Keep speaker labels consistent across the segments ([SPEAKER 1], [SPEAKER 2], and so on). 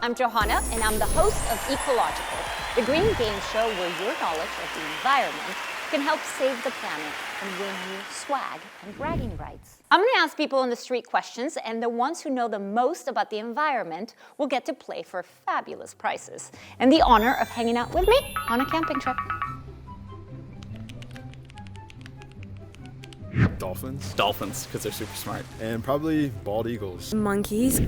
[SPEAKER 1] I'm Johanna, and I'm the host of Ecological, the green game show where your knowledge of the environment can help save the planet and win you swag and bragging rights. I'm going to ask people on the street questions, and the ones who know the most about the environment will get to play for fabulous prizes and the honor of hanging out with me on a camping trip.
[SPEAKER 2] Dolphins.
[SPEAKER 3] Dolphins, because they're super smart.
[SPEAKER 2] And probably bald eagles.
[SPEAKER 4] Monkeys.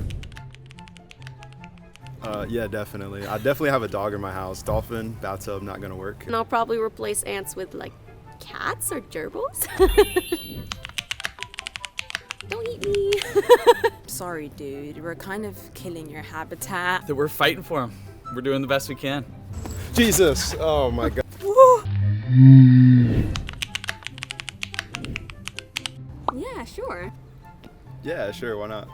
[SPEAKER 2] Yeah, definitely. I definitely have a dog in my house. Dolphin, bathtub, not gonna work.
[SPEAKER 4] And I'll probably replace ants with like cats or gerbils. Don't eat me. Sorry, dude. We're kind of killing your habitat.
[SPEAKER 3] We're fighting for them. We're doing the best we can.
[SPEAKER 2] Jesus! Oh my God.
[SPEAKER 4] Yeah, sure.
[SPEAKER 2] Yeah, sure, why not?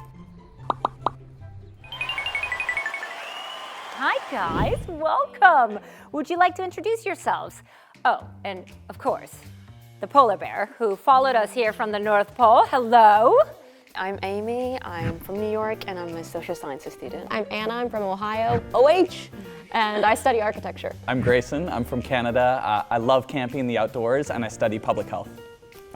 [SPEAKER 1] Hi guys, welcome. Would you like to introduce yourselves? Oh, and of course, the polar bear who followed us here from the North Pole. Hello.
[SPEAKER 5] I'm Amy, I'm from New York, and I'm a social sciences student. I'm Anna, I'm from Ohio, OH, and I study architecture.
[SPEAKER 6] I'm Grayson, I'm from Canada. I love camping in the outdoors, and I study public health.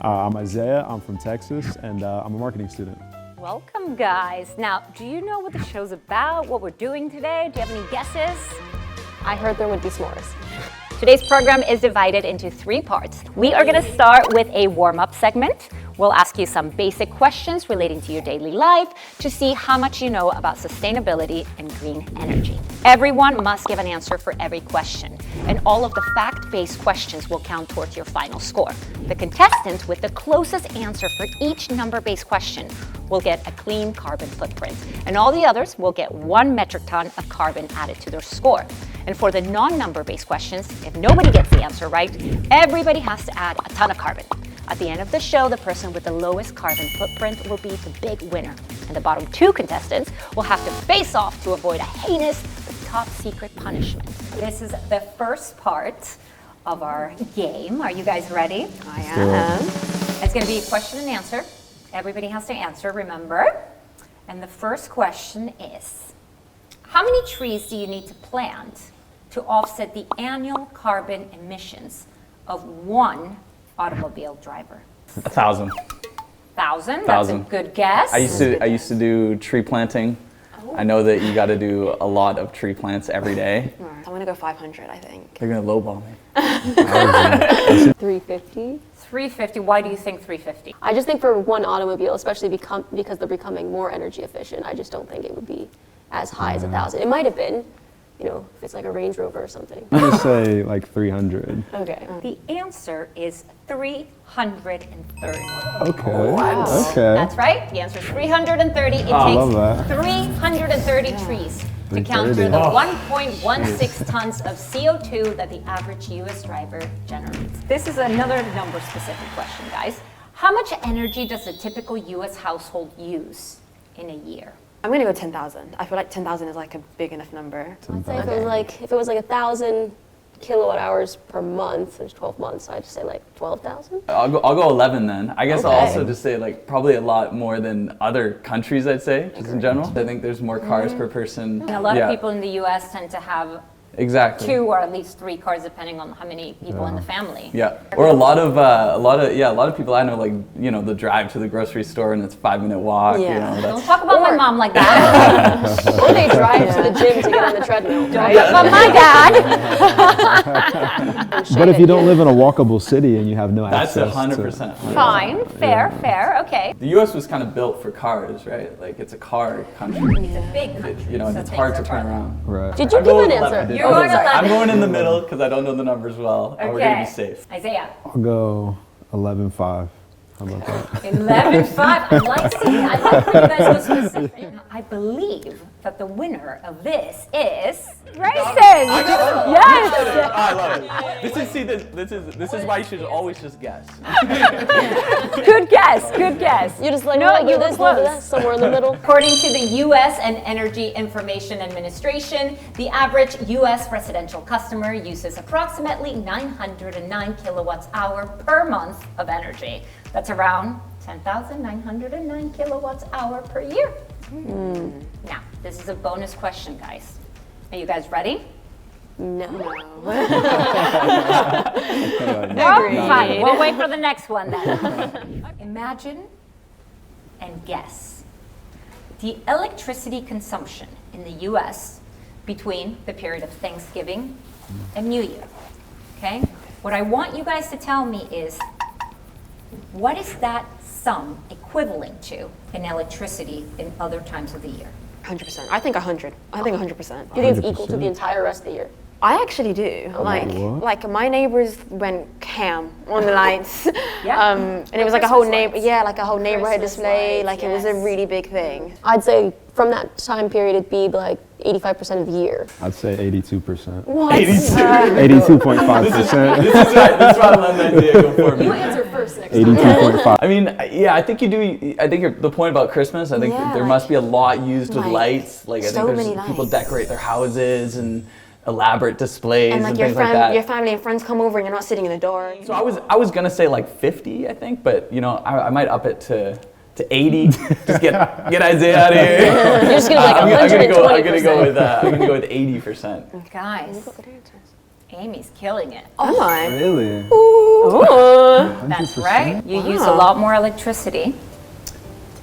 [SPEAKER 7] I'm Isaiah, I'm from Texas, and I'm a marketing student.
[SPEAKER 1] Welcome guys. Now, do you know what the show's about, what we're doing today? Do you have any guesses?
[SPEAKER 5] I heard there would be s'mores.
[SPEAKER 1] Today's program is divided into 3 parts. We are going to start with a warm-up segment. We'll ask you some basic questions relating to your daily life to see how much you know about sustainability and green energy. Everyone must give an answer for every question, and all of the fact-based questions will count towards your final score. The contestant with the closest answer for each number-based question will get a clean carbon footprint, and all the others will get 1 metric ton of carbon added to their score. And for the non-number-based questions, if nobody gets the answer right, everybody has to add a ton of carbon. At the end of the show, the person with the lowest carbon footprint will be the big winner. And the bottom 2 contestants will have to face off to avoid a heinous but top secret punishment. This is the first part of our game. Are you guys ready?
[SPEAKER 5] I am.
[SPEAKER 1] It's going to be question and answer. Everybody has to answer, remember? And the first question is, how many trees do you need to plant to offset the annual carbon emissions of 1 automobile driver?
[SPEAKER 6] 1,000.
[SPEAKER 1] 1,000? That's a good guess.
[SPEAKER 6] I used to do tree planting. I know that you got to do a lot of tree plants every day.
[SPEAKER 5] I'm gonna go 500, I think.
[SPEAKER 6] They're gonna lowball me.
[SPEAKER 5] 350.
[SPEAKER 1] 350. Why do you think 350?
[SPEAKER 5] I just think for 1 automobile, especially because they're becoming more energy efficient, I just don't think it would be as high as 1,000. It might have been, you know, if it's like a Range Rover or something.
[SPEAKER 7] I'm gonna say like 300.
[SPEAKER 5] Okay.
[SPEAKER 1] The answer is 330.
[SPEAKER 7] Okay.
[SPEAKER 5] Wow.
[SPEAKER 7] Okay.
[SPEAKER 1] That's right. The answer is 330. It
[SPEAKER 7] love
[SPEAKER 1] takes
[SPEAKER 7] that.
[SPEAKER 1] 330 trees to counter
[SPEAKER 7] 330.
[SPEAKER 1] the 1.16 tons of CO2 that the average US driver generates. This is another number specific question, guys. How much energy does a typical US household use in a year?
[SPEAKER 5] I'm gonna go 10,000. I feel like 10,000 is like a big enough number.
[SPEAKER 7] I'd
[SPEAKER 5] say if it was like 1,000 kilowatt hours per month, there's 12 months, so I'd just say like 12,000.
[SPEAKER 6] I'll go 11 then. I guess I'll
[SPEAKER 5] Okay.
[SPEAKER 6] also just say like probably a lot more than other countries, I'd say, just in general. I think there's more cars per person.
[SPEAKER 1] And a lot of people in the US tend to have
[SPEAKER 6] Exactly.
[SPEAKER 1] 2 or at least 3 cars, depending on how many people in the family.
[SPEAKER 6] Yeah, or a lot of people I know, like, you know, the drive to the grocery store and it's a 5-minute walk.
[SPEAKER 5] Yeah.
[SPEAKER 6] You know,
[SPEAKER 1] Don't
[SPEAKER 6] that's,
[SPEAKER 1] talk about my mom like that.
[SPEAKER 5] Or they drive to the gym to get on the treadmill, right?
[SPEAKER 1] But my dad.
[SPEAKER 7] But if you don't live in a walkable city and you have no
[SPEAKER 6] that's
[SPEAKER 7] access
[SPEAKER 6] 100%.
[SPEAKER 1] Fine, fair, okay.
[SPEAKER 6] The U.S. was kind of built for cars, right? Like it's a car country.
[SPEAKER 1] It's a big country.
[SPEAKER 6] You know, and
[SPEAKER 1] so
[SPEAKER 6] it's
[SPEAKER 1] things
[SPEAKER 6] hard
[SPEAKER 1] are
[SPEAKER 6] to turn
[SPEAKER 1] farther.
[SPEAKER 6] around.
[SPEAKER 7] Right.
[SPEAKER 5] Did you give an answer?
[SPEAKER 1] You're going 11.
[SPEAKER 6] I'm going in the middle because I don't know the numbers well, and we're gonna be safe.
[SPEAKER 1] Isaiah.
[SPEAKER 7] I'll go 11.5. How about that?
[SPEAKER 1] 11.5. I like when you guys go specific. I believe that the winner of this is Grayson. Yes.
[SPEAKER 6] I love it. This is why you should always just guess.
[SPEAKER 1] Good guess.
[SPEAKER 5] You just like,
[SPEAKER 1] No,
[SPEAKER 5] no,
[SPEAKER 1] you
[SPEAKER 5] you
[SPEAKER 1] were
[SPEAKER 5] this,
[SPEAKER 1] close.
[SPEAKER 5] little that, somewhere in the middle.
[SPEAKER 1] According to the U.S. and Energy Information Administration, the average U.S. residential customer uses approximately 909 kilowatts hour per month of energy. That's around 10,909 kilowatts hour per year. Now, This is a bonus question, guys. Are you guys ready?
[SPEAKER 5] No.
[SPEAKER 1] Fine. We'll wait for the next one then. Imagine and guess the electricity consumption in the US between the period of Thanksgiving and New Year. Okay? What I want you guys to tell me is, what is that sum equivalent to in electricity in other times of the year?
[SPEAKER 8] 100%. I think 100. I think 100%.
[SPEAKER 5] Do you think it's equal to the entire rest of the year?
[SPEAKER 8] I actually do. Like my neighbors went ham on the lights. And it was like a whole like a whole neighborhood display.
[SPEAKER 5] Lights,
[SPEAKER 8] Like it was a really big thing.
[SPEAKER 5] I'd say from that time period, it'd be like 85% of the year.
[SPEAKER 7] I'd say 82%.
[SPEAKER 5] What?
[SPEAKER 7] 82.5%.
[SPEAKER 6] This is right. This is why I love that Diego for me.
[SPEAKER 5] You answer first next time.
[SPEAKER 7] 82.5.
[SPEAKER 6] I mean, yeah, I think you do. I think the point about Christmas, I think
[SPEAKER 8] Yeah,
[SPEAKER 6] there must be a lot used with
[SPEAKER 8] like,
[SPEAKER 6] lights. Like I
[SPEAKER 8] so
[SPEAKER 6] think
[SPEAKER 8] many
[SPEAKER 6] there's people
[SPEAKER 8] lights.
[SPEAKER 6] decorate their houses and elaborate displays
[SPEAKER 8] And
[SPEAKER 6] and,
[SPEAKER 8] like your
[SPEAKER 6] things like that.
[SPEAKER 8] your family and friends come over and you're not sitting in the dark.
[SPEAKER 6] So I was gonna say like 50, I think, but you know, I might up it to 80. Just get Isaiah out of here.
[SPEAKER 5] You're just gonna be like
[SPEAKER 6] I'm gonna
[SPEAKER 5] 120%.
[SPEAKER 6] go with 80%.
[SPEAKER 1] Guys, Amy's killing it.
[SPEAKER 8] Oh my.
[SPEAKER 7] Really?
[SPEAKER 1] That's right. You use a lot more electricity,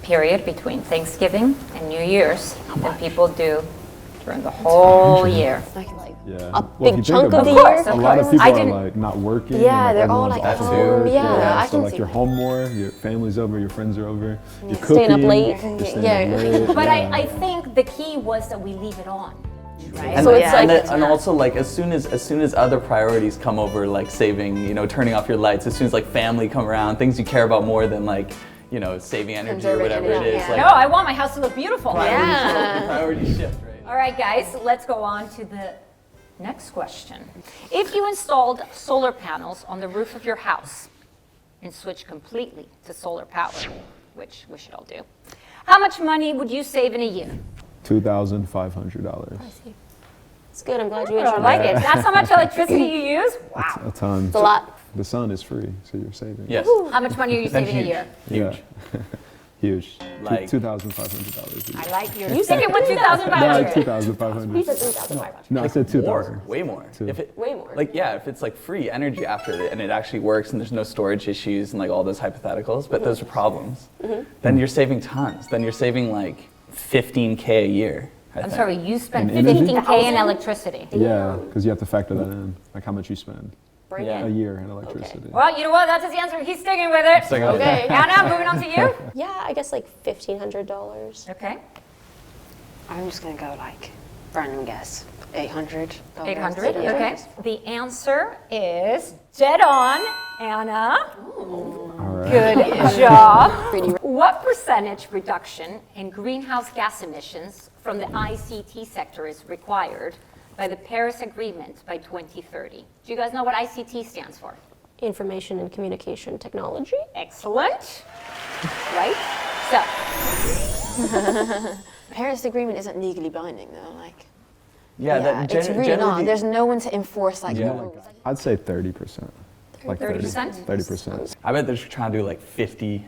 [SPEAKER 1] period, between Thanksgiving and New Year's than people do during the whole year.
[SPEAKER 7] Yeah.
[SPEAKER 5] A
[SPEAKER 7] Well, if
[SPEAKER 5] big
[SPEAKER 7] you
[SPEAKER 5] chunk
[SPEAKER 7] think
[SPEAKER 5] of the
[SPEAKER 7] about
[SPEAKER 5] year?
[SPEAKER 7] it, a lot of people
[SPEAKER 1] I
[SPEAKER 7] are
[SPEAKER 1] didn't-
[SPEAKER 7] like not working.
[SPEAKER 8] Yeah,
[SPEAKER 7] and,
[SPEAKER 8] they're all,
[SPEAKER 7] everyone's
[SPEAKER 8] like,
[SPEAKER 7] off
[SPEAKER 8] at
[SPEAKER 7] of
[SPEAKER 8] home.
[SPEAKER 7] work.
[SPEAKER 8] Yeah, I
[SPEAKER 7] So
[SPEAKER 8] can
[SPEAKER 7] like
[SPEAKER 8] see
[SPEAKER 7] you're
[SPEAKER 8] that.
[SPEAKER 7] home more, your family's over, your friends are over, you're
[SPEAKER 5] Staying up
[SPEAKER 7] cooking,
[SPEAKER 5] late.
[SPEAKER 7] you're staying
[SPEAKER 8] Yeah.
[SPEAKER 7] up late.
[SPEAKER 1] But
[SPEAKER 7] yeah.
[SPEAKER 1] I think the key was that we leave it on, right?
[SPEAKER 6] And,
[SPEAKER 5] So it's like-
[SPEAKER 6] and also like as soon as other priorities come over, like saving, you know, turning off your lights, as soon as like family come around, things you care about more than like, you know, saving energy or
[SPEAKER 8] Conserving
[SPEAKER 6] whatever it
[SPEAKER 8] energy,
[SPEAKER 6] is.
[SPEAKER 8] yeah.
[SPEAKER 6] Like
[SPEAKER 1] No, I want my house to look beautiful.
[SPEAKER 6] priorities shift, right?
[SPEAKER 1] All right, guys, let's go on to the next question. If you installed solar panels on the roof of your house and switched completely to solar power, which we should all do, how much money would you save in a year?
[SPEAKER 7] $2,500.
[SPEAKER 5] It's good. I'm glad you
[SPEAKER 1] I
[SPEAKER 5] answered
[SPEAKER 1] like
[SPEAKER 5] that.
[SPEAKER 1] it. That's how much electricity you use? Wow.
[SPEAKER 7] A ton.
[SPEAKER 5] It's a lot.
[SPEAKER 7] The sun is free, so you're saving.
[SPEAKER 6] Yes.
[SPEAKER 1] How much money are you saving a year?
[SPEAKER 7] Yeah. Huge.
[SPEAKER 6] Like-
[SPEAKER 7] $2,500.
[SPEAKER 1] I like your. You think it was
[SPEAKER 7] No,
[SPEAKER 1] 2,500?
[SPEAKER 7] 2,500.
[SPEAKER 5] You said 3,500.
[SPEAKER 7] No, I said 2,000.
[SPEAKER 6] More, way more.
[SPEAKER 7] Two.
[SPEAKER 6] If it,
[SPEAKER 5] Way more.
[SPEAKER 6] Like yeah, if it's like free energy after it and it actually works and there's no storage issues and like all those hypotheticals, but those are problems. Then you're saving tons. Then you're saving like 15K a year. I
[SPEAKER 1] I'm
[SPEAKER 6] think.
[SPEAKER 1] sorry, you spent
[SPEAKER 7] In energy?
[SPEAKER 1] 15K in electricity.
[SPEAKER 7] Yeah, because you have to factor that in, like how much you spend
[SPEAKER 5] Break
[SPEAKER 6] Yeah.
[SPEAKER 7] a
[SPEAKER 5] it.
[SPEAKER 7] year in electricity.
[SPEAKER 1] Well, you know what? That's his answer. He's sticking with it.
[SPEAKER 6] Sticking with it.
[SPEAKER 5] Okay.
[SPEAKER 1] Anna, moving on to you.
[SPEAKER 5] Yeah, I guess like $1,500.
[SPEAKER 1] Okay.
[SPEAKER 8] I'm just gonna go like random guess. $800.
[SPEAKER 1] 800.
[SPEAKER 8] Yeah.
[SPEAKER 1] Okay. The answer is dead on, Anna.
[SPEAKER 7] All right.
[SPEAKER 1] Good job. What percentage reduction in greenhouse gas emissions from the ICT sector is required by the Paris Agreement by 2030? Do you guys know what ICT stands for?
[SPEAKER 5] Information and communication technology.
[SPEAKER 1] Excellent. Right? So,
[SPEAKER 8] Paris Agreement isn't legally binding though. Like
[SPEAKER 6] Yeah, that
[SPEAKER 8] it's really
[SPEAKER 6] generally
[SPEAKER 8] not. There's no one to enforce like.
[SPEAKER 6] Yeah.
[SPEAKER 8] rules.
[SPEAKER 7] I'd say 30%. Like
[SPEAKER 1] 30%?
[SPEAKER 7] 30%.
[SPEAKER 6] I bet they're trying to do like 50%.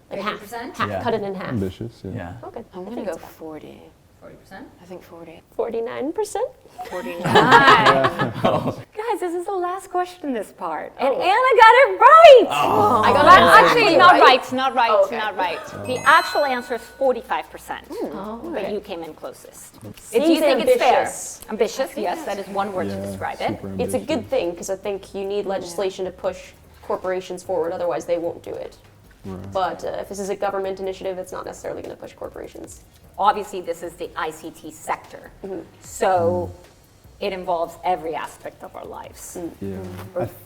[SPEAKER 5] Like half.
[SPEAKER 1] 50%?
[SPEAKER 5] Half.
[SPEAKER 6] Yeah.
[SPEAKER 5] Cut it in half.
[SPEAKER 7] Ambitious, yeah.
[SPEAKER 6] Yeah.
[SPEAKER 5] Okay.
[SPEAKER 8] I'm gonna go 40.
[SPEAKER 1] 40%?
[SPEAKER 8] I think 40.
[SPEAKER 5] 49%.
[SPEAKER 1] 49. Guys, this is the last question in this part. And Anna got it right.
[SPEAKER 5] I got
[SPEAKER 1] Well,
[SPEAKER 5] it
[SPEAKER 1] actually, not right, not right,
[SPEAKER 5] Oh, okay.
[SPEAKER 1] not right. The actual answer is 45%. But you came in closest. Do you
[SPEAKER 5] Seems
[SPEAKER 1] think it's fair?
[SPEAKER 5] ambitious.
[SPEAKER 1] Ambitious, yes, that is one word to
[SPEAKER 7] Yeah,
[SPEAKER 1] describe it.
[SPEAKER 7] super
[SPEAKER 5] It's a
[SPEAKER 7] ambitious.
[SPEAKER 5] good thing because I think you need legislation to push corporations forward, otherwise they won't do it. But if this is a government initiative, it's not necessarily going to push corporations.
[SPEAKER 1] Obviously, this is the ICT sector. So it involves every aspect of our lives.
[SPEAKER 7] Yeah,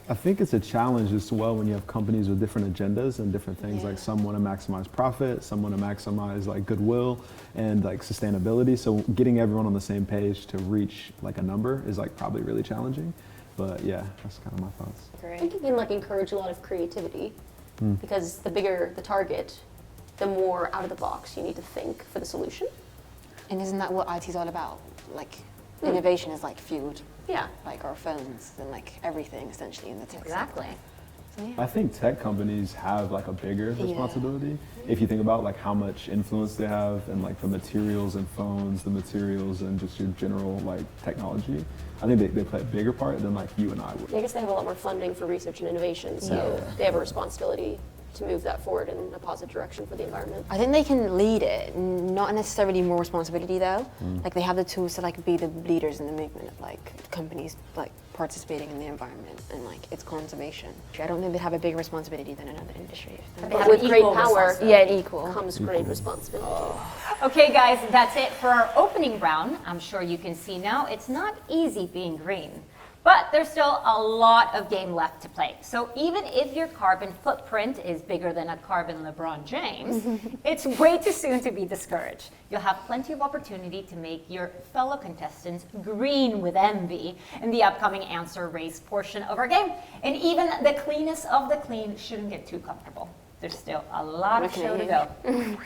[SPEAKER 7] I think it's a challenge as well when you have companies with different agendas and different things. Like some want to maximize profit, some want to maximize like goodwill and like sustainability. So getting everyone on the same page to reach like a number is like probably really challenging. But yeah, that's kind of my thoughts.
[SPEAKER 5] I think it can like encourage a lot of creativity because the bigger the target, the more out of the box you need to think for the solution.
[SPEAKER 8] And isn't that what IT's all about? Like innovation is like fueled
[SPEAKER 5] Yeah.
[SPEAKER 8] like our phones and like everything essentially in the tech.
[SPEAKER 1] Exactly.
[SPEAKER 7] I think tech companies have like a bigger responsibility. If you think about like how much influence they have and like the materials and phones, the materials and just your general like technology, I think they play a bigger part than like you and I would.
[SPEAKER 5] I guess they have a lot more funding for research and innovation, so they have a responsibility to move that forward in a positive direction for the environment.
[SPEAKER 8] I think they can lead it, not necessarily more responsibility though. Like they have the tools to like be the leaders in the movement of like companies like participating in the environment and like its conservation. I don't think they have a bigger responsibility than another industry.
[SPEAKER 5] But with great power
[SPEAKER 8] equal.
[SPEAKER 5] comes great responsibility.
[SPEAKER 1] Okay, guys, that's it for our opening round. I'm sure you can see now it's not easy being green. But there's still a lot of game left to play. So even if your carbon footprint is bigger than a carbon LeBron James, it's way too soon to be discouraged. You'll have plenty of opportunity to make your fellow contestants green with envy in the upcoming answer race portion of our game. And even the cleanest of the clean shouldn't get too comfortable. There's still a lot of show to go.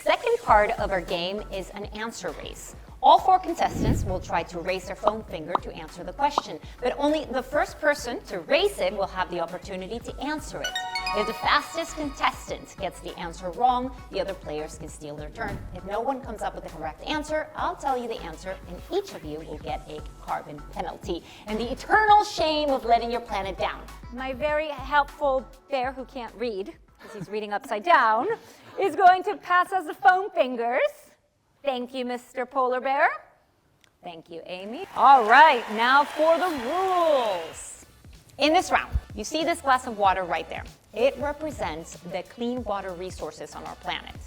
[SPEAKER 1] Second part of our game is an answer race. All 4 contestants will try to raise their phone finger to answer the question, but only the first person to raise it will have the opportunity to answer it. If the fastest contestant gets the answer wrong, the other players can steal their turn. If no one comes up with the correct answer, I'll tell you the answer, and each of you will get a carbon penalty. And the eternal shame of letting your planet down. My very helpful bear who can't read, because he's reading upside down, is going to pass us the phone fingers. Thank you, Mr. Polar Bear. Thank you, Amy. All right, now for the rules. In this round, you see this glass of water right there. It represents the clean water resources on our planet.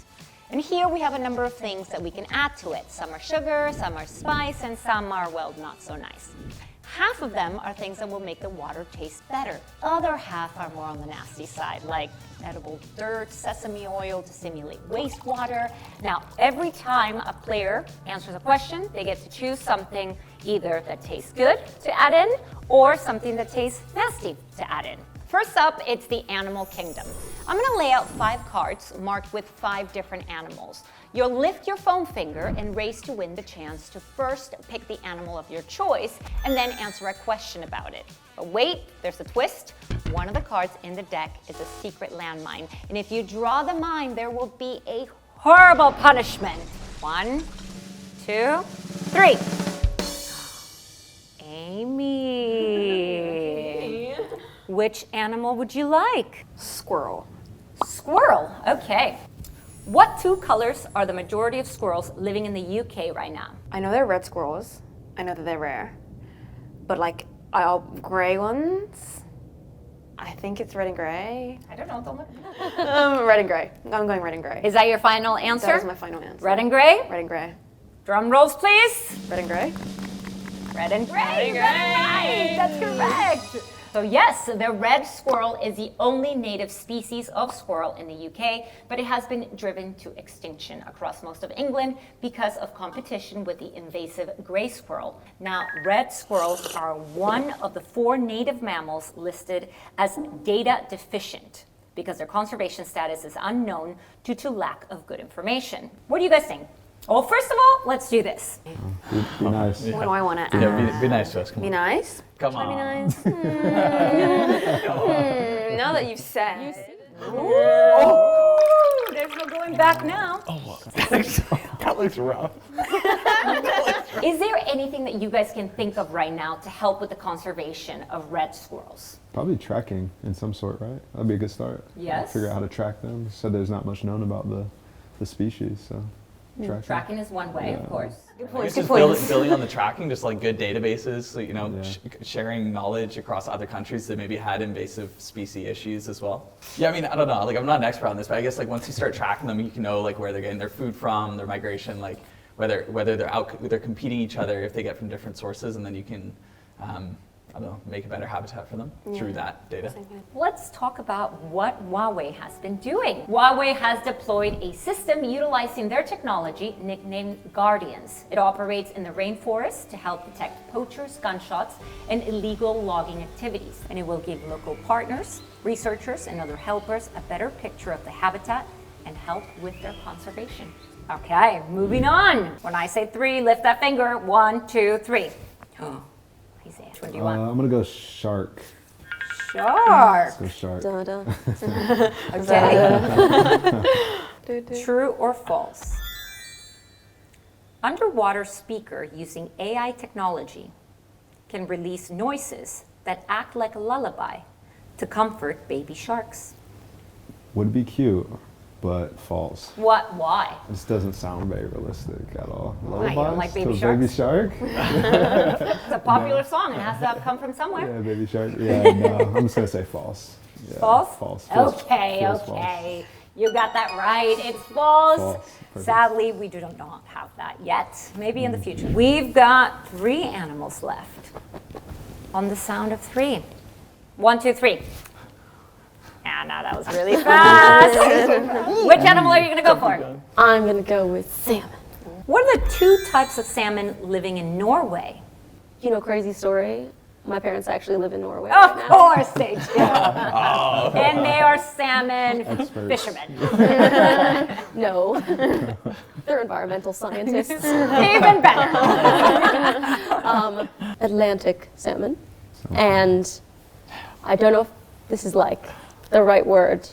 [SPEAKER 1] And here we have a number of things that we can add to it. Some are sugar, some are spice, and some are, well, not so nice. Half of them are things that will make the water taste better. Other half are more on the nasty side, like edible dirt, sesame oil to simulate wastewater. Now, every time a player answers a question, they get to choose something either that tastes good to add in or something that tastes nasty to add in. First up, it's the animal kingdom. I'm gonna lay out 5 cards marked with 5 different animals. You'll lift your phone finger and race to win the chance to first pick the animal of your choice and then answer a question about it. But wait, there's a twist. One of the cards in the deck is a secret landmine. And if you draw the mine, there will be a horrible punishment. 1, 2, 3. Amy. Which animal would you like?
[SPEAKER 8] Squirrel.
[SPEAKER 1] Squirrel, okay. What 2 colors are the majority of squirrels living in the UK right now?
[SPEAKER 8] I know they're red squirrels. I know that they're rare. But like, gray ones? I think it's red and gray.
[SPEAKER 1] I don't know, don't look.
[SPEAKER 8] Red and gray. I'm going red and gray.
[SPEAKER 1] Is that your final answer?
[SPEAKER 8] That is my final answer.
[SPEAKER 1] Red and gray?
[SPEAKER 8] Red and gray.
[SPEAKER 1] Drum rolls, please.
[SPEAKER 8] Red and gray?
[SPEAKER 1] Red and gray. Right, that's correct. So yes, the red squirrel is the only native species of squirrel in the UK, but it has been driven to extinction across most of England because of competition with the invasive grey squirrel. Now, red squirrels are one of the 4 native mammals listed as data deficient because their conservation status is unknown due to lack of good information. What do you guys think? Well, first of all, let's do this.
[SPEAKER 7] Be nice.
[SPEAKER 8] What do I want to add?
[SPEAKER 6] Yeah, be nice to us. Come
[SPEAKER 8] Be
[SPEAKER 6] on.
[SPEAKER 8] nice?
[SPEAKER 6] Come
[SPEAKER 8] Should I
[SPEAKER 6] on.
[SPEAKER 8] be nice? Now that you've said.
[SPEAKER 1] Ooh, there's no going back now.
[SPEAKER 6] That looks rough.
[SPEAKER 1] Is there anything that you guys can think of right now to help with the conservation of red squirrels?
[SPEAKER 7] Probably tracking in some sort, right? That'd be a good start.
[SPEAKER 1] Yes.
[SPEAKER 7] Figure out how to track them. So there's not much known about the species, so
[SPEAKER 1] Tracking is one way, of course.
[SPEAKER 8] Good
[SPEAKER 6] I
[SPEAKER 8] points,
[SPEAKER 6] guess
[SPEAKER 8] good
[SPEAKER 6] just
[SPEAKER 8] points.
[SPEAKER 6] building on the tracking, just like good databases, so, you know,
[SPEAKER 7] Yeah.
[SPEAKER 6] sharing knowledge across other countries that maybe had invasive species issues as well. Yeah, I mean, I don't know, like I'm not an expert on this, but I guess like once you start tracking them, you can know like where they're getting their food from, their migration, like whether they're competing each other if they get from different sources, and then you can, I don't know, make a better habitat for them through that data.
[SPEAKER 1] Let's talk about what Huawei has been doing. Huawei has deployed a system utilizing their technology nicknamed Guardians. It operates in the rainforest to help detect poachers, gunshots, and illegal logging activities. And it will give local partners, researchers, and other helpers a better picture of the habitat and help with their conservation. Okay, moving on. When I say 3, lift that finger. 1, 2, 3. Oh. Which one do you want?
[SPEAKER 7] I'm gonna go shark.
[SPEAKER 1] Shark.
[SPEAKER 7] So shark.
[SPEAKER 5] Da-da.
[SPEAKER 1] Okay. True or false? Underwater speaker using AI technology can release noises that act like a lullaby to comfort baby sharks.
[SPEAKER 7] Would be cute, but false.
[SPEAKER 1] What? Why?
[SPEAKER 7] This doesn't sound very realistic at all.
[SPEAKER 1] Why? You don't like baby
[SPEAKER 7] to a baby
[SPEAKER 1] sharks?
[SPEAKER 7] shark?
[SPEAKER 1] It's a popular song. It has to come from somewhere.
[SPEAKER 7] Yeah, baby shark. Yeah, no, I'm just gonna say false. Yeah,
[SPEAKER 1] False?
[SPEAKER 7] False.
[SPEAKER 1] Okay, okay. You got that right. It's false.
[SPEAKER 7] False. Perfect.
[SPEAKER 1] Sadly, we do not have that yet. Maybe in the future. We've got 3 animals left. On the sound of 3. 1, 2, 3. Ah, no, that was really fast. Which animal are you going to go for?
[SPEAKER 5] I'm gonna go with salmon.
[SPEAKER 1] What are the 2 types of salmon living in Norway?
[SPEAKER 5] You know, crazy story. My parents actually live in Norway right
[SPEAKER 1] Of
[SPEAKER 5] now.
[SPEAKER 1] course they do. And they are salmon
[SPEAKER 7] Experts.
[SPEAKER 1] fishermen.
[SPEAKER 5] No, they're environmental scientists.
[SPEAKER 1] Even better.
[SPEAKER 5] Atlantic salmon, and I don't know if this is like the right word,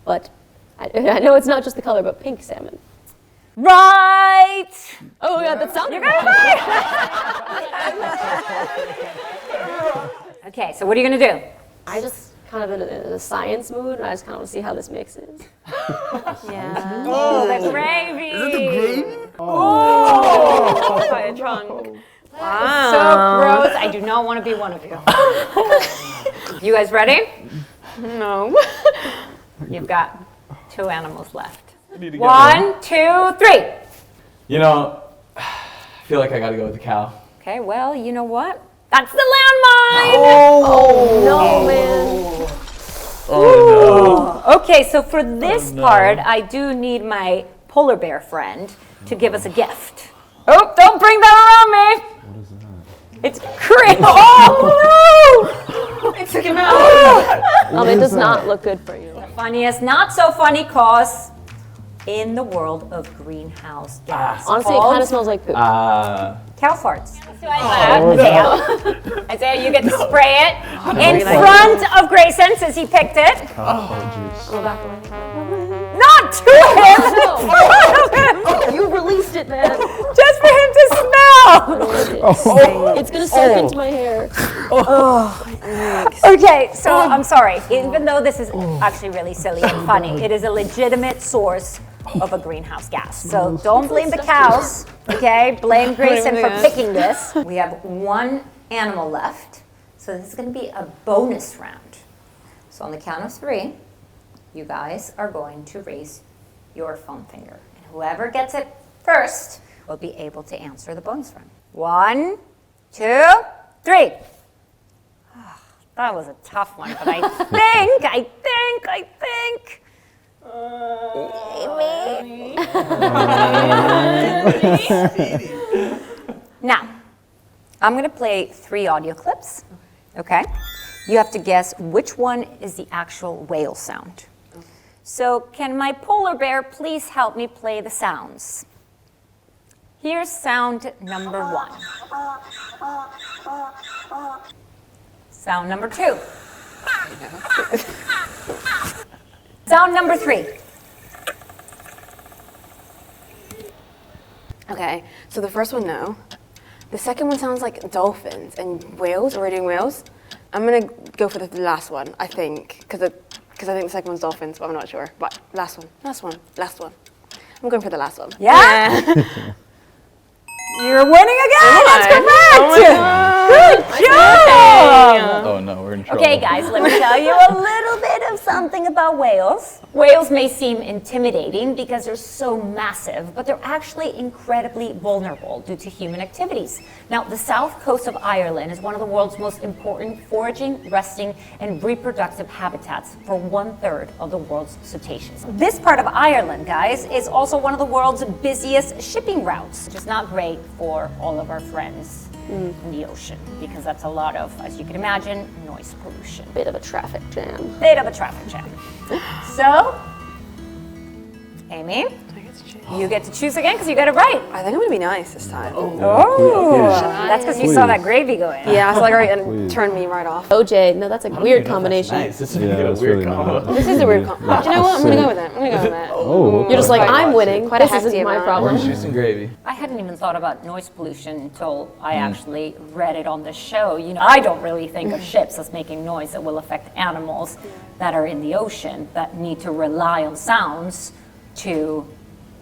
[SPEAKER 5] but I know it's not just the color, but pink salmon.
[SPEAKER 1] Right.
[SPEAKER 5] Oh yeah, that sounded
[SPEAKER 1] You got it right. Okay, so what are you going to do?
[SPEAKER 5] I just kind of in a science mood, and I just kind of want to see how this mixes. Yeah.
[SPEAKER 1] Oh, the gravy. Is it the gravy?
[SPEAKER 4] Oh, by a trunk.
[SPEAKER 1] Wow. So gross. I do not want to be one of you. You guys ready?
[SPEAKER 4] No.
[SPEAKER 1] You've got 2 animals left. 1, 2, 3.
[SPEAKER 6] You know, I feel like I gotta go with the cow.
[SPEAKER 1] Okay, well, you know what? That's the landmine!
[SPEAKER 5] No, man.
[SPEAKER 6] Oh no.
[SPEAKER 1] Okay, so for this part, I do need my polar bear friend to give us a gift. Oh, don't bring that around me!
[SPEAKER 7] What is that?
[SPEAKER 1] It's cream! Oh, no!
[SPEAKER 4] I took him out.
[SPEAKER 5] It does not look good for you.
[SPEAKER 1] Funniest, not so funny cause in the world of greenhouse gas.
[SPEAKER 5] Honestly, it kind of smells like poop.
[SPEAKER 1] Cow farts. Isaiah, you get to spray it in front of Grayson since he picked it.
[SPEAKER 5] Go back away.
[SPEAKER 1] Not to him! In front of him!
[SPEAKER 5] You released it, man.
[SPEAKER 1] Just for him to smell!
[SPEAKER 5] It's gonna soak into my hair.
[SPEAKER 1] Okay, so I'm sorry. Even though this is actually really silly and funny, it is a legitimate source of a greenhouse gas. So don't blame the cows, okay? Blame Grayson for picking this. We have 1 animal left, so this is going to be a bonus round. So on the count of 3, you guys are going to raise your phone finger. And whoever gets it first will be able to answer the bonus round. 1, 2, 3. That was a tough one, but I think. Now, I'm going to play 3 audio clips, okay? You have to guess which one is the actual whale sound. So can my polar bear please help me play the sounds? Here's sound number 1. Sound number 2. Sound number 3.
[SPEAKER 8] Okay, so the first one, no. The second one sounds like dolphins and whales, or reading whales. I'm gonna go for the last one, I think, because I think the second one's dolphins, but I'm not sure. But last one. I'm going for the last one.
[SPEAKER 1] Yeah? You're winning again! That's correct! Good job!
[SPEAKER 6] Oh no, we're in trouble.
[SPEAKER 1] Okay, guys, let me tell you a little bit of something about whales. Whales may seem intimidating because they're so massive, but they're actually incredibly vulnerable due to human activities. Now, the south coast of Ireland is one of the world's most important foraging, resting, and reproductive habitats for 1/3 of the world's cetaceans. This part of Ireland, guys, is also one of the world's busiest shipping routes, which is not great for all of our friends in the ocean, because that's a lot of, as you can imagine, noise pollution.
[SPEAKER 5] Bit of a traffic jam.
[SPEAKER 1] Bit of a traffic jam. So, Amy, you get to choose again because you got it right.
[SPEAKER 8] I think I'm gonna be nice this time.
[SPEAKER 1] Oh, that's because you saw that gravy go in.
[SPEAKER 8] Yeah, I was like, all right, and turn me right off.
[SPEAKER 5] OJ, no, that's a weird
[SPEAKER 6] That's
[SPEAKER 5] combination.
[SPEAKER 6] nice. This is
[SPEAKER 7] Yeah,
[SPEAKER 6] a
[SPEAKER 7] that's
[SPEAKER 6] weird
[SPEAKER 7] really
[SPEAKER 6] combo.
[SPEAKER 7] nice.
[SPEAKER 8] This is a weird combo. But you know what? I'm gonna go with it. I'm gonna go with it.
[SPEAKER 7] Oh, okay.
[SPEAKER 5] You're just like, I'm winning.
[SPEAKER 8] Quite a
[SPEAKER 5] This
[SPEAKER 8] hefty
[SPEAKER 5] isn't my
[SPEAKER 8] amount.
[SPEAKER 5] problem.
[SPEAKER 6] Orange juice and gravy.
[SPEAKER 1] I hadn't even thought about noise pollution until I actually read it on the show. You know, I don't really think of ships as making noise that will affect animals that are in the ocean that need to rely on sounds to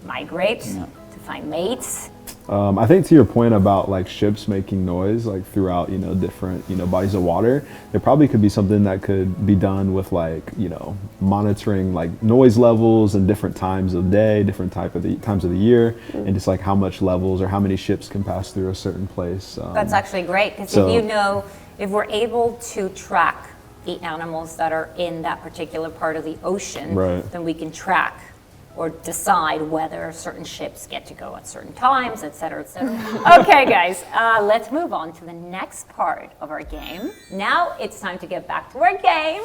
[SPEAKER 1] migrate, to find mates.
[SPEAKER 7] I think to your point about like ships making noise like throughout, you know, different, you know, bodies of water, there probably could be something that could be done with like, you know, monitoring like noise levels and different times of day, different times of the year, and just like how much levels or how many ships can pass through a certain place.
[SPEAKER 1] That's actually great because
[SPEAKER 7] so-
[SPEAKER 1] if you know, if we're able to track the animals that are in that particular part of the ocean,
[SPEAKER 7] Right.
[SPEAKER 1] then we can track or decide whether certain ships get to go at certain times, et cetera, et cetera. Okay, guys, let's move on to the next part of our game. Now it's time to get back to our game.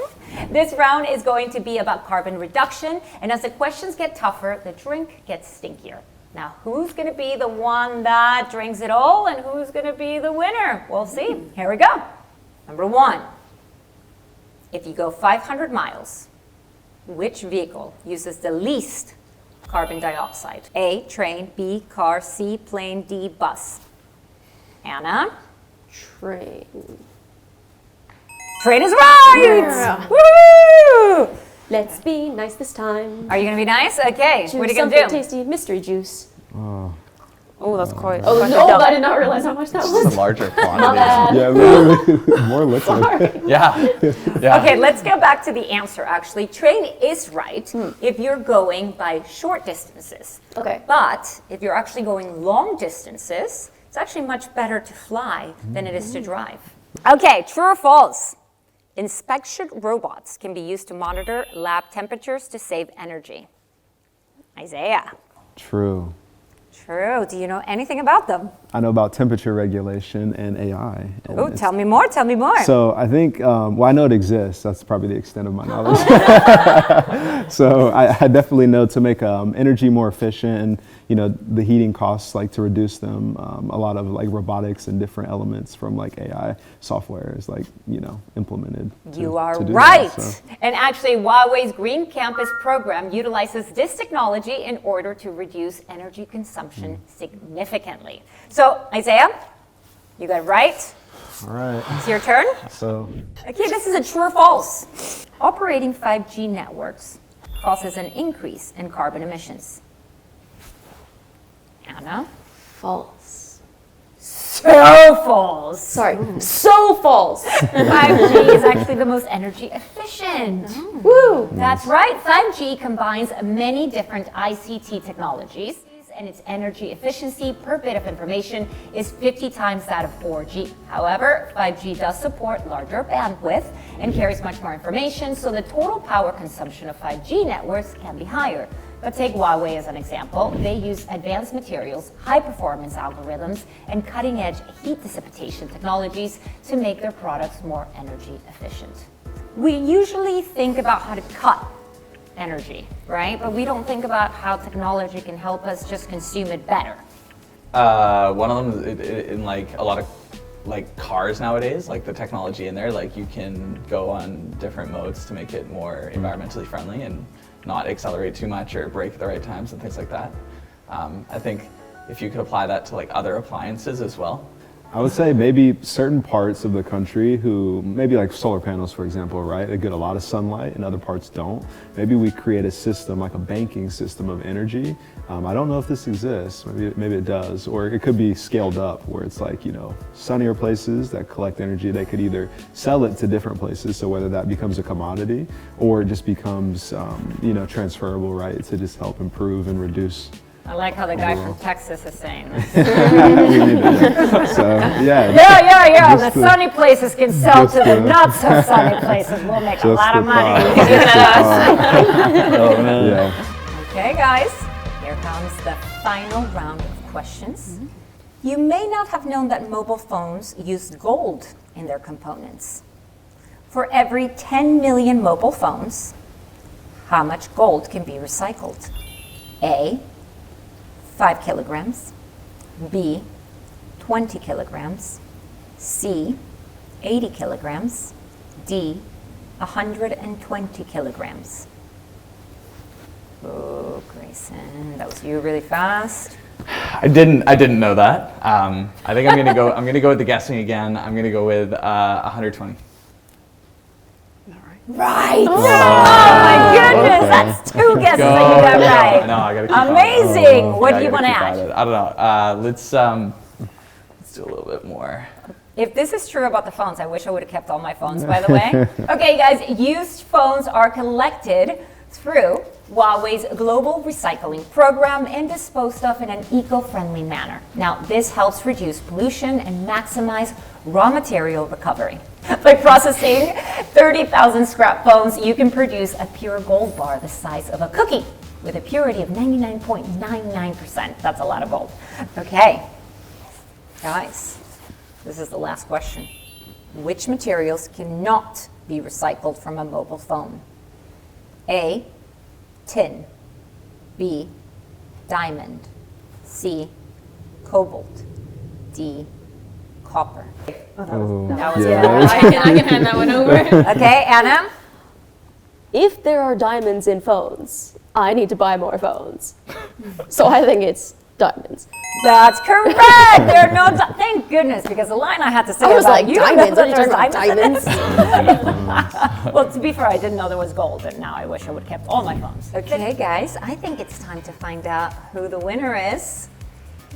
[SPEAKER 1] This round is going to be about carbon reduction, and as the questions get tougher, the drink gets stinkier. Now, who's gonna be the one that drinks it all, and who's gonna be the winner? We'll see. Here we go. Number one, if you go 500 miles, which vehicle uses the least carbon dioxide? A, train, B, car, C, plane, D, bus. Anna?
[SPEAKER 5] Train.
[SPEAKER 1] Train is right! Woo!
[SPEAKER 5] Let's be nice this time.
[SPEAKER 1] Are you gonna be nice? Okay, what are you
[SPEAKER 5] Something
[SPEAKER 1] gonna do?
[SPEAKER 5] tasty, mystery juice.
[SPEAKER 8] Oh, that's quite.
[SPEAKER 5] Oh no, I did not realize how much that
[SPEAKER 6] It's
[SPEAKER 5] was.
[SPEAKER 6] a larger quantity.
[SPEAKER 7] Yeah, literally more liquid.
[SPEAKER 6] Yeah. Yeah.
[SPEAKER 1] Okay, let's go back to the answer actually. Train is right if you're going by short distances.
[SPEAKER 5] Okay.
[SPEAKER 1] But if you're actually going long distances, it's actually much better to fly than it is to drive. Okay, true or false? Inspection robots can be used to monitor lab temperatures to save energy. Isaiah.
[SPEAKER 7] True.
[SPEAKER 1] True. Do you know anything about them?
[SPEAKER 7] I know about temperature regulation and AI. And
[SPEAKER 1] Oh,
[SPEAKER 7] it's-
[SPEAKER 1] tell me more. Tell me more.
[SPEAKER 7] So I think, well, I know it exists. That's probably the extent of my knowledge. So I definitely know to make energy more efficient and, you know, the heating costs, like to reduce them. A lot of like robotics and different elements from like AI software is like, you know, implemented.
[SPEAKER 1] You are
[SPEAKER 7] to do
[SPEAKER 1] right.
[SPEAKER 7] that, so.
[SPEAKER 1] And actually, Huawei's Green Campus program utilizes this technology in order to reduce energy consumption significantly. So, Isaiah, you got it right.
[SPEAKER 7] All right.
[SPEAKER 1] It's your turn.
[SPEAKER 7] So
[SPEAKER 1] Okay, this is a true or false. Operating 5G networks causes an increase in carbon emissions. Anna?
[SPEAKER 5] False.
[SPEAKER 1] So false.
[SPEAKER 5] Sorry, so false.
[SPEAKER 1] 5G is actually the most energy efficient.
[SPEAKER 5] Woo!
[SPEAKER 1] That's right. 5G combines many different ICT technologies, and its energy efficiency per bit of information is 50 times that of 4G. However, 5G does support larger bandwidth and carries much more information, so the total power consumption of 5G networks can be higher. But take Huawei as an example. They use advanced materials, high-performance algorithms, and cutting-edge heat dissipation technologies to make their products more energy efficient. We usually think about how to cut energy, right? But we don't think about how technology can help us just consume it better.
[SPEAKER 6] One of them is in like a lot of like cars nowadays, like the technology in there, like you can go on different modes to make it more environmentally friendly and not accelerate too much or brake at the right times and things like that. I think if you could apply that to like other appliances as well.
[SPEAKER 7] I would say maybe certain parts of the country who, maybe like solar panels, for example, right? They get a lot of sunlight and other parts don't. Maybe we create a system, like a banking system of energy. I don't know if this exists, maybe it does, or it could be scaled up where it's like, you know, sunnier places that collect energy, they could either sell it to different places, so whether that becomes a commodity or it just becomes, you know, transferable, right? To just help improve and reduce.
[SPEAKER 1] I like how the guy from Texas is saying this.
[SPEAKER 7] So, yeah.
[SPEAKER 1] Yeah. The
[SPEAKER 7] Just
[SPEAKER 1] sunny places can sell to the
[SPEAKER 7] just
[SPEAKER 1] not so sunny places. We'll make a
[SPEAKER 7] Just
[SPEAKER 1] lot of
[SPEAKER 7] the
[SPEAKER 1] money.
[SPEAKER 7] thought.
[SPEAKER 6] Oh man.
[SPEAKER 7] Yeah.
[SPEAKER 1] Okay, guys, here comes the final round of questions. You may not have known that mobile phones use gold in their components. For every 10 million mobile phones, how much gold can be recycled? A, 5 kilograms, B, 20 kilograms, C, 80 kilograms, D, 120 kilograms. Oh, Grayson, that was you really fast.
[SPEAKER 6] I didn't know that. I think I'm gonna go with the guessing again. I'm gonna go with 120.
[SPEAKER 1] Right! Oh my goodness, that's 2 guesses that you got right.
[SPEAKER 6] No, I gotta keep
[SPEAKER 1] Amazing! What do you want to
[SPEAKER 6] I
[SPEAKER 1] add?
[SPEAKER 6] don't know. Let's do a little bit more.
[SPEAKER 1] If this is true about the phones, I wish I would have kept all my phones, by the way. Okay, guys, used phones are collected through Huawei's global recycling program and disposed of in an eco-friendly manner. Now, this helps reduce pollution and maximize raw material recovery. By processing 30,000 scrap phones, you can produce a pure gold bar the size of a cookie with a purity of 99.99%. That's a lot of gold. Okay, guys, this is the last question. Which materials cannot be recycled from a mobile phone? A, tin, B, diamond, C, cobalt, D, copper. That was
[SPEAKER 7] Yeah.
[SPEAKER 1] good.
[SPEAKER 4] I can hand that one over.
[SPEAKER 1] Okay, Anna?
[SPEAKER 5] If there are diamonds in phones, I need to buy more phones. So I think it's diamonds.
[SPEAKER 1] That's correct. There are no thank goodness, because the line I had to say
[SPEAKER 5] I was
[SPEAKER 1] about
[SPEAKER 5] like,
[SPEAKER 1] you
[SPEAKER 5] diamonds?
[SPEAKER 1] that
[SPEAKER 5] What are you
[SPEAKER 1] there's
[SPEAKER 5] talking about, diamonds?
[SPEAKER 1] Well, to be fair, I didn't know there was gold, and now I wish I would have kept all my phones. Okay, guys, I think it's time to find out who the winner is.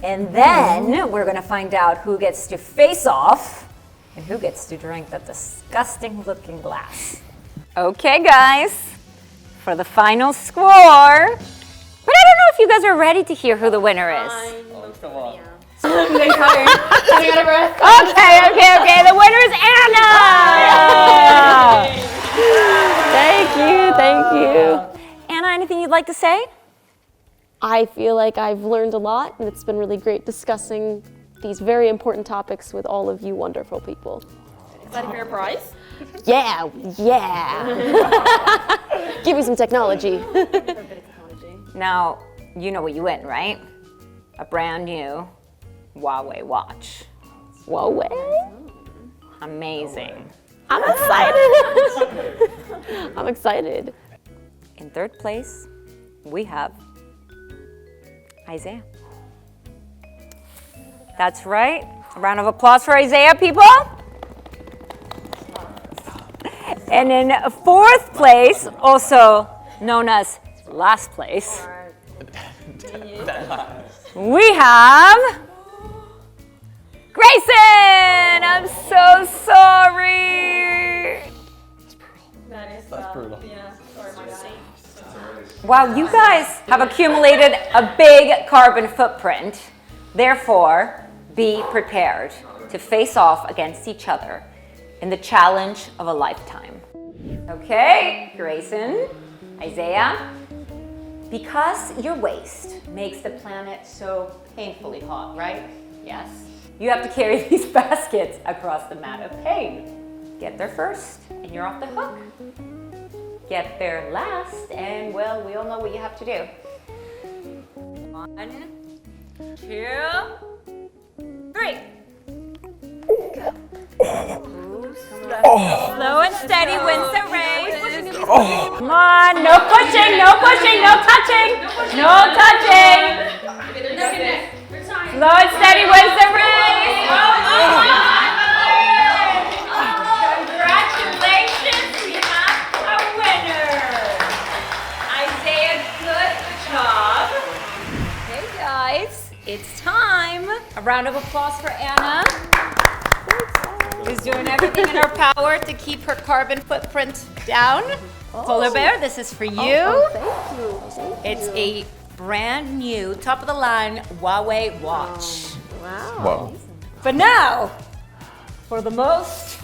[SPEAKER 1] And then we're going to find out who gets to face off and who gets to drink that disgusting looking glass. Okay, guys, for the final score. But I don't know if you guys are ready to hear who the winner is.
[SPEAKER 6] Come on.
[SPEAKER 1] Okay. The winner is Anna!
[SPEAKER 5] Thank you.
[SPEAKER 1] Anna, anything you'd like to say?
[SPEAKER 5] I feel like I've learned a lot, and it's been really great discussing these very important topics with all of you wonderful people.
[SPEAKER 4] Excited for your prize?
[SPEAKER 5] Yeah. Give me some technology.
[SPEAKER 1] Now, you know what you win, right? A brand new Huawei watch.
[SPEAKER 5] Huawei?
[SPEAKER 1] Amazing.
[SPEAKER 5] I'm excited. I'm excited.
[SPEAKER 1] In third place, we have Isaiah. That's right. A round of applause for Isaiah, people. And in fourth place, also known as last place, we have Grayson. I'm so sorry.
[SPEAKER 6] That's brutal.
[SPEAKER 1] Wow, you guys have accumulated a big carbon footprint. Therefore, be prepared to face off against each other in the challenge of a lifetime. Okay, Grayson, Isaiah, because your waste makes the planet so painfully hot, right? Yes. You have to carry these baskets across the mat of pain. Get there first, and you're off the hook. Get there last, and well, we all know what you have to do. 1, 2, 3. Slow and steady wins the race. Come on, no pushing, no pushing, no touching, no touching. Slow and steady wins the race. Congratulations, we have a winner. Isaiah, good job. Okay, guys, it's time. A round of applause for Anna, who's doing everything in her power to keep her carbon footprint down. Polar Bear, this is for you.
[SPEAKER 5] Thank you.
[SPEAKER 1] It's a brand new, top of the line Huawei watch.
[SPEAKER 6] Whoa.
[SPEAKER 1] But now, for the most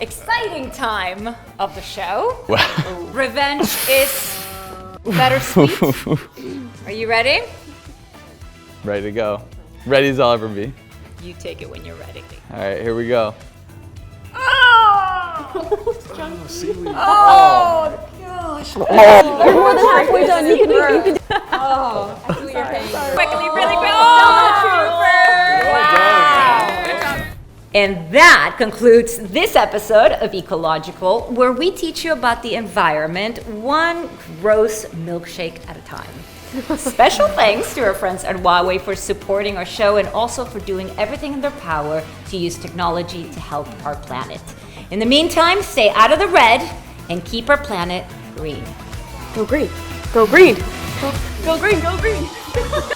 [SPEAKER 1] exciting time of the show, revenge is bittersweet. Are you ready?
[SPEAKER 6] Ready to go. Ready as I'll ever be.
[SPEAKER 1] You take it when you're ready.
[SPEAKER 6] All right, here we go.
[SPEAKER 1] Oh!
[SPEAKER 2] Seaweed.
[SPEAKER 1] Oh, God.
[SPEAKER 8] gosh.
[SPEAKER 5] You're more than halfway done. You can do it.
[SPEAKER 4] I feel your pain.
[SPEAKER 1] Quickly, really quick.
[SPEAKER 2] Well done.
[SPEAKER 1] And that concludes this episode of Ecological, where we teach you about the environment one gross milkshake at a time. Special thanks to our friends at Huawei for supporting our show and also for doing everything in their power to use technology to help our planet. In the meantime, stay out of the red and keep our planet green.
[SPEAKER 5] Go green. Go green. Go green. Go green.